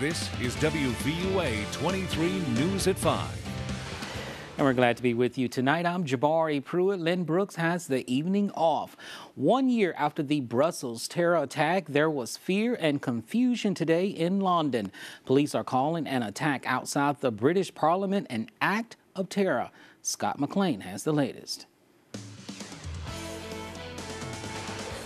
This is WVUA 23 News at 5. And we're glad to be with you tonight. I'm Jabari Pruitt. Lynn Brooks has the evening off. 1 year after the Brussels terror attack, there was fear and confusion today in London. Police are calling an attack outside the British Parliament an act of terror. Scott McLean has the latest.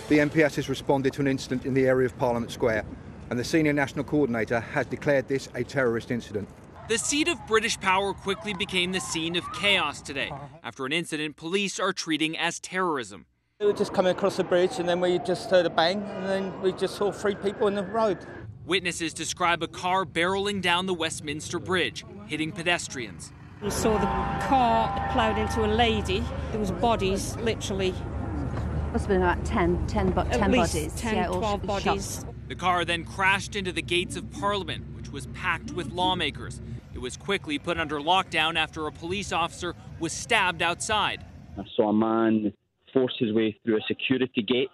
The MPS has responded to an incident in the area of Parliament Square, and the senior national coordinator has declared this a terrorist incident. The seat of British power quickly became the scene of chaos today after an incident police are treating as terrorism. We were just coming across the bridge and then we just heard a bang and then we just saw 3 people in the road. Witnesses describe a car barreling down the Westminster Bridge, hitting pedestrians. We saw the car ploughed into a lady. There was bodies, literally. Must have been about 10 bodies. 12 bodies. Shot. The car then crashed into the gates of Parliament, which was packed with lawmakers. It was quickly put under lockdown after a police officer was stabbed outside. I saw a man force his way through a security gate.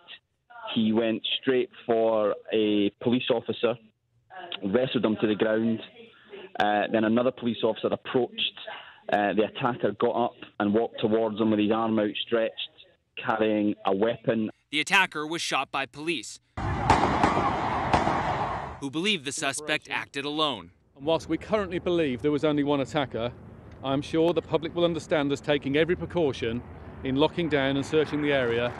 He went straight for a police officer, wrestled him to the ground. Then another police officer approached. The attacker got up and walked towards him with his arm outstretched, carrying a weapon. The attacker was shot by police, who believe the suspect acted alone. And whilst we currently believe there was only one attacker, I'm sure the public will understand us taking every precaution in locking down and searching the area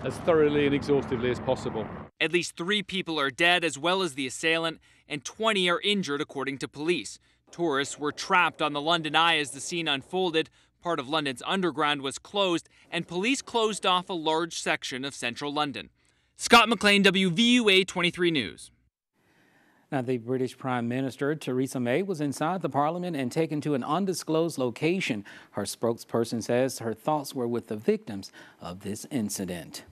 as thoroughly and exhaustively as possible. At least 3 people are dead, as well as the assailant, and 20 are injured, according to police. Tourists were trapped on the London Eye as the scene unfolded. Part of London's Underground was closed, and police closed off a large section of central London. Scott McLean, WVUA 23 News. Now, the British Prime Minister, Theresa May, was inside the Parliament and taken to an undisclosed location. Her spokesperson says her thoughts were with the victims of this incident.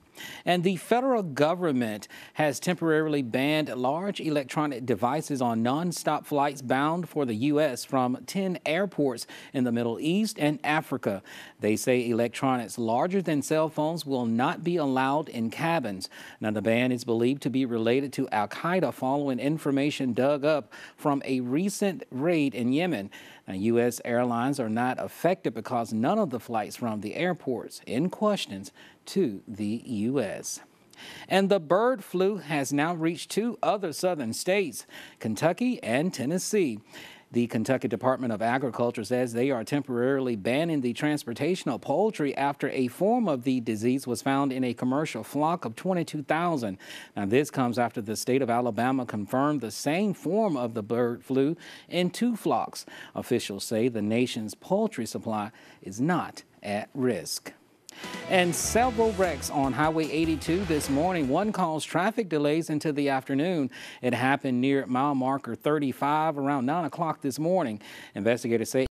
And the federal government has temporarily banned large electronic devices on non-stop flights bound for the U.S. from 10 airports in the Middle East and Africa. They say electronics larger than cell phones will not be allowed in cabins. Now, the ban is believed to be related to al-Qaeda following information dug up from a recent raid in Yemen. Now, U.S. airlines are not affected because none of the flights from the airports in question to the U.S. And the bird flu has now reached 2 other southern states, Kentucky and Tennessee. The Kentucky Department of Agriculture says they are temporarily banning the transportation of poultry after a form of the disease was found in a commercial flock of 22,000. Now, this comes after the state of Alabama confirmed the same form of the bird flu in 2 flocks. Officials say the nation's poultry supply is not at risk. And several wrecks on Highway 82 this morning. One caused traffic delays into the afternoon. It happened near mile marker 35 around 9 o'clock this morning. Investigators say